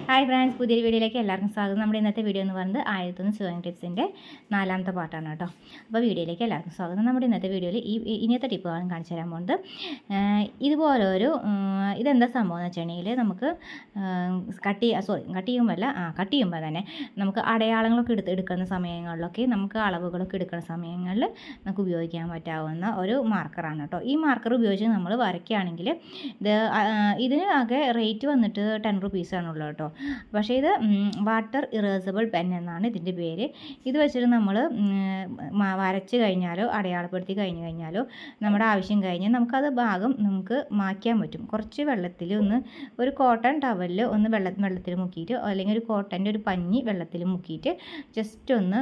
Hi friends, പുതിയൊരു വീഡിയോയിലേക്ക് എല്ലാവർക്കും സ്വാഗതം. നമ്മുടെ ഇന്നത്തെ വീഡിയോ എന്ന് പറയുന്നത് 1001 sewing ടിപ്സിൻ്റെ 4ാമത്തെ പാർട്ടാണ് കേട്ടോ. അപ്പോൾ വീഡിയോയിലേക്ക് എല്ലാവർക്കും സ്വാഗതം. നമ്മുടെ ഇന്നത്തെ വീഡിയോയിൽ ഇനിയത്തെ ടിപ്പുകളാണ് കാണിച്ചു തരാൻ പോകുന്നത്. ഇതുപോലൊരു ഇതെന്താ സംഭവം എന്ന് വെച്ചിട്ടുണ്ടെങ്കിൽ നമുക്ക് കട്ട് ചെയ്യുമ്പോൾ തന്നെ നമുക്ക് അടയാളങ്ങളൊക്കെ എടുക്കുന്ന സമയങ്ങളിലൊക്കെ നമുക്ക് അളവുകളൊക്കെ എടുക്കുന്ന സമയങ്ങളിൽ നമുക്ക് ഉപയോഗിക്കാൻ പറ്റാവുന്ന ഒരു മാർക്കറാണ് കേട്ടോ. ഈ മാർക്കർ ഉപയോഗിച്ച് നമ്മൾ വരയ്ക്കുകയാണെങ്കിൽ ഇതിന് ആകെ റേറ്റ് വന്നിട്ട് 10 റുപ്പീസാണുള്ളത് കേട്ടോ. പക്ഷേ ഇത് വാട്ടർ ഇറേസബിൾ പെൻ എന്നാണ് ഇതിൻ്റെ പേര്. ഇത് വെച്ചിട്ട് നമ്മൾ വരച്ച് കഴിഞ്ഞാലോ അടയാളപ്പെടുത്തി കഴിഞ്ഞാലോ നമ്മുടെ ആവശ്യം കഴിഞ്ഞാൽ നമുക്കത് ഭാഗം നമുക്ക് മായ്ക്കാൻ പറ്റും. കുറച്ച് വെള്ളത്തിൽ ഒരു കോട്ടൺ ടവലിൽ വെള്ളത്തിൽ മുക്കിയിട്ട്, അല്ലെങ്കിൽ ഒരു കോട്ടൻ്റെ ഒരു പഞ്ഞി വെള്ളത്തിൽ മുക്കിയിട്ട് ജസ്റ്റ് ഒന്ന്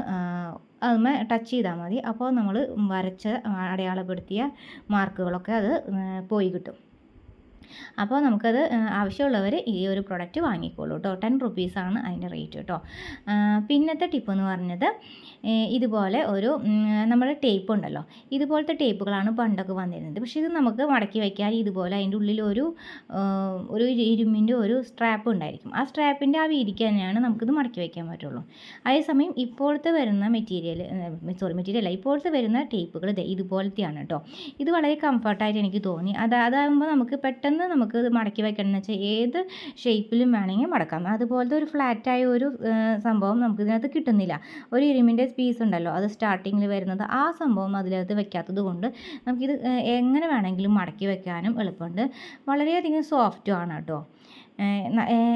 അതുമേ ടച്ച് ചെയ്താൽ മതി. അപ്പോൾ നമ്മൾ വരച്ച അടയാളപ്പെടുത്തിയ മാർക്കുകളൊക്കെ അത് പോയി കിട്ടും. അപ്പോൾ നമുക്കത് ആവശ്യമുള്ളവർ ഈ ഒരു പ്രൊഡക്റ്റ് വാങ്ങിക്കോളൂ കേട്ടോ. 10 റുപ്പീസാണ് അതിൻ്റെ റേറ്റ് കേട്ടോ. പിന്നത്തെ ടിപ്പ് എന്ന് പറഞ്ഞത് ഇതുപോലെ ഒരു നമ്മുടെ ടേപ്പ് ഉണ്ടല്ലോ, ഇതുപോലത്തെ ടേപ്പുകളാണ് പണ്ടൊക്കെ വന്നിരുന്നത്. പക്ഷേ ഇത് നമുക്ക് മടക്കി വയ്ക്കാൻ ഇതുപോലെ അതിൻ്റെ ഉള്ളിൽ ഒരു ഇരുമ്പിൻ്റെ ഒരു സ്ട്രാപ്പ് ഉണ്ടായിരിക്കും. ആ സ്ട്രാപ്പിൻ്റെ ആ വീതിക്ക് തന്നെയാണ് നമുക്കിത് മടക്കി വയ്ക്കാൻ പറ്റുള്ളൂ. അതേസമയം ഇപ്പോഴത്തെ വരുന്ന ഇപ്പോഴത്തെ വരുന്ന ടേപ്പുകൾ ഇതുപോലത്തെയാണ് കേട്ടോ. ഇത് വളരെ കംഫർട്ടായിട്ട് എനിക്ക് തോന്നി. അതാകുമ്പോൾ നമുക്ക് പെട്ടെന്ന് നമുക്ക് ഇത് മടക്കി വയ്ക്കണം എന്ന് വെച്ചാൽ ഏത് ഷേപ്പിലും വേണമെങ്കിൽ മടക്കാം. അതുപോലത്തെ ഒരു ഫ്ലാറ്റായ ഒരു സംഭവം നമുക്ക് ഇതിനകത്ത് കിട്ടുന്നില്ല. ഒരു ഇരുമ്പിൻ്റെ പീസ് ഉണ്ടല്ലോ, അത് സ്റ്റാർട്ടിങ്ങിൽ വരുന്നത്, ആ സംഭവം അതിനകത്ത് വെക്കാത്തത് കൊണ്ട് നമുക്കിത് എങ്ങനെ വേണമെങ്കിലും മടക്കി വെക്കാനും എളുപ്പമുണ്ട്. വളരെയധികം സോഫ്റ്റും ആണ് കേട്ടോ.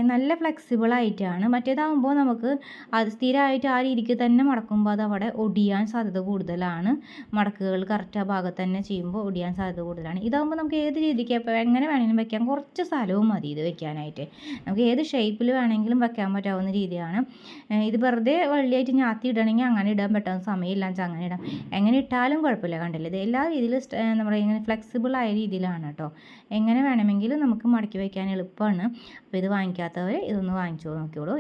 നല്ല ഫ്ലെക്സിബിളായിട്ടാണ്. മറ്റേതാകുമ്പോൾ നമുക്ക് അത് സ്ഥിരമായിട്ട് ആ രീതിക്ക് തന്നെ മടക്കുമ്പോൾ അത് അവിടെ ഒടിയാൻ സാധ്യത കൂടുതലാണ്. മടക്കുകൾ കറക്റ്റ് ആ ഭാഗത്ത് തന്നെ ചെയ്യുമ്പോൾ ഒടിയാൻ സാധ്യത കൂടുതലാണ്. ഇതാകുമ്പോൾ നമുക്ക് ഏത് രീതിക്ക് എങ്ങനെ വേണമെങ്കിലും വെക്കാം. കുറച്ച് സ്ഥലവും മതി ഇത് വെക്കാനായിട്ട്. നമുക്ക് ഏത് ഷേപ്പിൽ വേണമെങ്കിലും വെക്കാൻ പറ്റാവുന്ന രീതിയാണ്. ഇത് വെറുതെ വള്ളിയായിട്ട് ഞാത്തി ഇടണമെങ്കിൽ അങ്ങനെ ഇടാൻ പറ്റാവുന്ന സമയമില്ല വെച്ചാൽ അങ്ങനെ ഇടാം. എങ്ങനെ ഇട്ടാലും കുഴപ്പമില്ല. കണ്ടില്ല, ഇത് എല്ലാ രീതിയിലും നമ്മുടെ ഇങ്ങനെ ഫ്ലെക്സിബിളായ രീതിയിലാണ് കേട്ടോ. എങ്ങനെ വേണമെങ്കിലും നമുക്ക് മടക്കി വയ്ക്കാൻ എളുപ്പമാണ്. അപ്പോൾ ഇത് വാങ്ങിക്കാത്തവർ ഇതൊന്ന് വാങ്ങിച്ചു നോക്കിയോളൂ.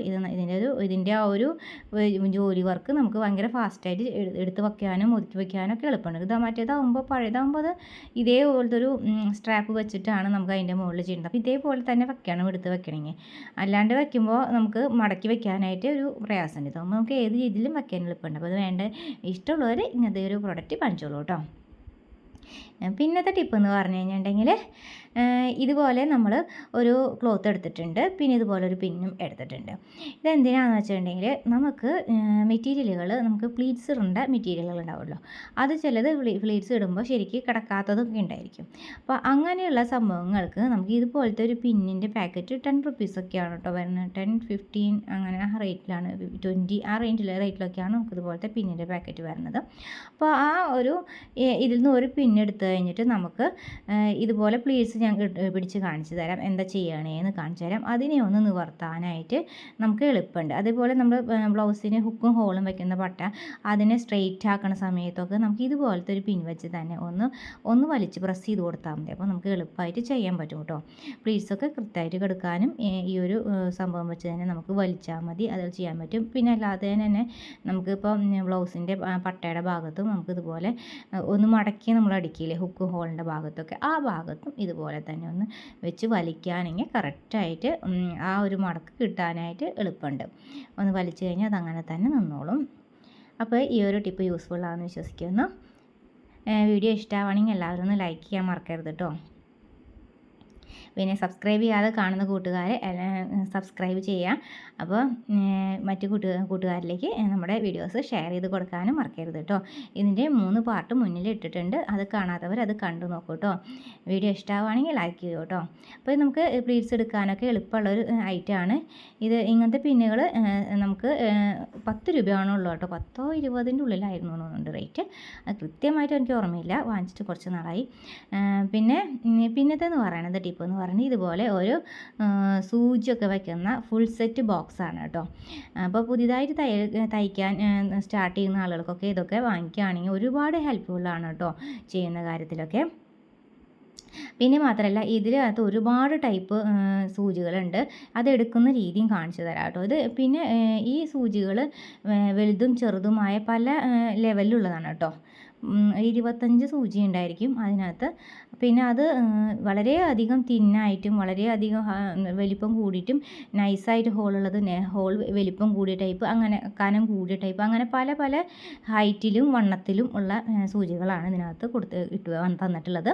ഇതിൻ്റെ ആ ഒരു ജോലി വർക്ക് നമുക്ക് ഭയങ്കര ഫാസ്റ്റായിട്ട് എടുത്ത് വയ്ക്കാനും ഒതുക്കി വയ്ക്കാനും ഒക്കെ എളുപ്പമുണ്ട്. പഴയതാകുമ്പോൾ അത് ഇതേപോലത്തെ ഒരു സ്ട്രാപ്പ് വെച്ചിട്ടാണ് നമുക്ക് അതിൻ്റെ മുകളിൽ ചെയ്യുന്നത്. അപ്പോൾ ഇതേപോലെ തന്നെ എടുത്ത് വെക്കണമെങ്കിൽ. അല്ലാണ്ട് വയ്ക്കുമ്പോൾ നമുക്ക് മടക്കി വെക്കാനായിട്ട് ഒരു പ്രയാസമുണ്ട്. ഇതാകുമ്പോൾ നമുക്ക് ഏത് രീതിയിലും വെക്കാൻ എളുപ്പമുണ്ട്. അപ്പോൾ അത് ഇഷ്ടമുള്ളവർ ഇങ്ങനത്തെ ഒരു പ്രൊഡക്റ്റ് വാങ്ങിച്ചോളൂ കേട്ടോ. പിന്നത്തെ ടിപ്പ് എന്ന് പറഞ്ഞു കഴിഞ്ഞിട്ടുണ്ടെങ്കിൽ ഇതുപോലെ നമ്മൾ ഒരു ക്ലോത്ത് എടുത്തിട്ടുണ്ട്, പിന്നെ ഇതുപോലെ ഒരു പിന്നും എടുത്തിട്ടുണ്ട്. ഇതെന്തിനാണെന്ന് വെച്ചിട്ടുണ്ടെങ്കിൽ നമുക്ക് മെറ്റീരിയലുകൾ, നമുക്ക് പ്ലീറ്റ്സ് ഇടേണ്ട മെറ്റീരിയലുകൾ ഉണ്ടാവുമല്ലോ, അത് ചിലത് പ്ലീറ്റ്സ് ഇടുമ്പോൾ ശരിക്കും കിടക്കാത്തതൊക്കെ ഉണ്ടായിരിക്കും. അപ്പോൾ അങ്ങനെയുള്ള സംഭവങ്ങൾക്ക് നമുക്ക് ഇതുപോലത്തെ ഒരു പിന്നിൻ്റെ പാക്കറ്റ് 10 റുപ്പീസൊക്കെയാണ് കേട്ടോ വരുന്നത്. 10, 15 അങ്ങനെ ആ റേറ്റിലാണ്, 20 ആ റേറ്റിലൊക്കെയാണ് നമുക്ക് ഇതുപോലത്തെ പിന്നിൻ്റെ പാക്കറ്റ് വരുന്നത്. അപ്പോൾ ആ ഒരു ഇതിൽ നിന്ന് ഒരു പിന്നെടുത്ത് കഴിഞ്ഞിട്ട് നമുക്ക് ഇതുപോലെ പ്ലീറ്റ്സ് ഞാൻ പിടിച്ച് കാണിച്ചു തരാം. എന്താ ചെയ്യണേന്ന് കാണിച്ചു തരാം. അതിനെ ഒന്ന് നിവർത്താനായിട്ട് നമുക്ക് എളുപ്പമുണ്ട്. അതേപോലെ നമ്മൾ ബ്ലൗസിന് ഹുക്കും ഹോളും വെക്കുന്ന പട്ട അതിനെ സ്ട്രെയിറ്റ് ആക്കുന്ന സമയത്തൊക്കെ നമുക്ക് ഇതുപോലത്തെ ഒരു പിൻ വെച്ച് തന്നെ ഒന്ന് വലിച്ച് പ്രസ് ചെയ്ത് കൊടുത്താൽ മതി. അപ്പോൾ നമുക്ക് എളുപ്പമായിട്ട് ചെയ്യാൻ പറ്റും കേട്ടോ. പ്ലീറ്റ്സൊക്കെ കൃത്യമായിട്ട് കിടക്കാനും ഈ ഒരു സംഭവം വെച്ച് തന്നെ നമുക്ക് വലിച്ചാൽ മതി, അത് ചെയ്യാൻ പറ്റും. പിന്നെ അല്ലാതെ തന്നെ നമുക്കിപ്പോൾ ബ്ലൗസിൻ്റെ പട്ടയുടെ ഭാഗത്തും നമുക്കിതുപോലെ ഒന്ന് മടക്കി നമ്മൾ അടിക്കില്ലേ ഹുക്ക് ഹോളിൻ്റെ ഭാഗത്തൊക്കെ, ആ ഭാഗത്തും ഇതുപോലെ തന്നെ ഒന്ന് വെച്ച് വലിക്കുകയാണെങ്കിൽ കറക്റ്റായിട്ട് ആ ഒരു മടക്ക് കിട്ടാനായിട്ട് എളുപ്പമുണ്ട്. ഒന്ന് വലിച്ചു കഴിഞ്ഞാൽ അതങ്ങനെ തന്നെ നിന്നോളും. അപ്പോൾ ഈ ഒരു ടിപ്പ് യൂസ്ഫുള്ളാണെന്ന് വിശ്വസിക്കുന്നു. വീഡിയോ ഇഷ്ടമാവുകയാണെങ്കിൽ എല്ലാവരും ഒന്ന് ലൈക്ക് ചെയ്യാൻ മറക്കരുത് കേട്ടോ. പിന്നെ സബ്സ്ക്രൈബ് ചെയ്യാതെ കാണുന്ന കൂട്ടുകാരെ സബ്സ്ക്രൈബ് ചെയ്യുക. അപ്പോൾ മറ്റു കൂട്ടുകാരിലേക്ക് നമ്മുടെ വീഡിയോസ് ഷെയർ ചെയ്ത് കൊടുക്കാനും മറക്കരുത് കേട്ടോ. ഇതിൻ്റെ 3 പാർട്ട് മുന്നിൽ ഇട്ടിട്ടുണ്ട്, അത് കാണാത്തവർ അത് കണ്ടു നോക്കൂ കേട്ടോ. വീഡിയോ ഇഷ്ടമാവുകയാണെങ്കിൽ ലൈക്ക് ചെയ്യൂ കേട്ടോ. അപ്പോൾ നമുക്ക് പ്ലീറ്റ്സ് എടുക്കാനൊക്കെ എളുപ്പമുള്ളൊരു ഐറ്റമാണ് ഇത്. ഇങ്ങനത്തെ പിന്നുകൾ നമുക്ക് 10 രൂപയാണുള്ളൂ കേട്ടോ. 10 20ൻ്റെ ഉള്ളിലായിരുന്നു തോന്നുന്നുണ്ട് റേറ്റ്. അത് കൃത്യമായിട്ട് എനിക്ക് ഓർമ്മയില്ല, വാങ്ങിച്ചിട്ട് കുറച്ച് നാളായി. പിന്നത്തെന്ന് പറയുന്നത് ടിപ്പ് എന്ന് പറഞ്ഞാൽ ഇതുപോലെ ഒരു സൂചിയൊക്കെ വയ്ക്കുന്ന ഫുൾ സെറ്റ് ബോക്സാണ് കേട്ടോ. അപ്പോൾ പുതിയതായിട്ട് തയ്ക്കാൻ സ്റ്റാർട്ട് ചെയ്യുന്ന ആളുകൾക്കൊക്കെ ഇതൊക്കെ വാങ്ങിക്കുകയാണെങ്കിൽ ഒരുപാട് ഹെൽപ്ഫുള്ളാണ് കേട്ടോ ചെയ്യുന്ന കാര്യത്തിലൊക്കെ. പിന്നെ മാത്രമല്ല ഇതിനകത്ത് ഒരുപാട് ടൈപ്പ് സൂചികളുണ്ട്, അതെടുക്കുന്ന രീതിയും കാണിച്ചു തരാം കേട്ടോ. ഇത് പിന്നെ ഈ സൂചികൾ വലുതും ചെറുതുമായ പല ലെവലിലുള്ളതാണ് കേട്ടോ. 25 സൂചി ഉണ്ടായിരിക്കും അതിനകത്ത്. പിന്നെ അത് വളരെയധികം തിന്നായിട്ടും വളരെയധികം വലിപ്പം കൂടിയിട്ടും നൈസായിട്ട് ഹോളുള്ളത് ഹോൾ വലിപ്പം കൂടിയ ടൈപ്പ്, അങ്ങനെ കനം കൂടിയ ടൈപ്പ്, അങ്ങനെ പല പല ഹൈറ്റിലും വണ്ണത്തിലും ഉള്ള സൂചികളാണ് ഇതിനകത്ത് തന്നിട്ടുള്ളത്.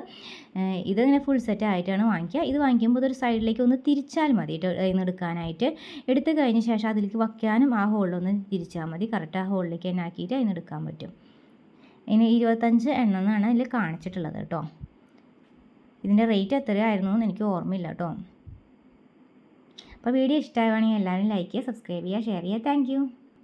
ഇതിങ്ങനെ ഫുൾ സെറ്റ് ആയിട്ടാണ് വാങ്ങിക്കുക. ഇത് വാങ്ങിക്കുമ്പോൾ ഇതൊരു സൈഡിലേക്ക് ഒന്ന് തിരിച്ചാൽ മതി ഇന്ന് എടുക്കാനായിട്ട്. എടുത്തു കഴിഞ്ഞ ശേഷം അതിലേക്ക് വയ്ക്കാനും ആ ഹോളിലൊന്ന് തിരിച്ചാൽ മതി. കറക്റ്റ് ആ ഹോളിലേക്ക് തന്നെ ആക്കിയിട്ട് അതിന് എടുക്കാൻ പറ്റും. ഇനി 25 എണ്ണം എന്നാണ് ഇതിൽ കാണിച്ചിട്ടുള്ളത് കേട്ടോ. ഇതിൻ്റെ റേറ്റ് എത്രയായിരുന്നു എന്ന് എനിക്ക് ഓർമ്മയില്ല കേട്ടോ. അപ്പോൾ വീഡിയോ ഇഷ്ടമാവുകയാണെങ്കിൽ എല്ലാവരും ലൈക്ക് ചെയ്യുക, സബ്സ്ക്രൈബ് ചെയ്യുക, ഷെയർ ചെയ്യുക. താങ്ക്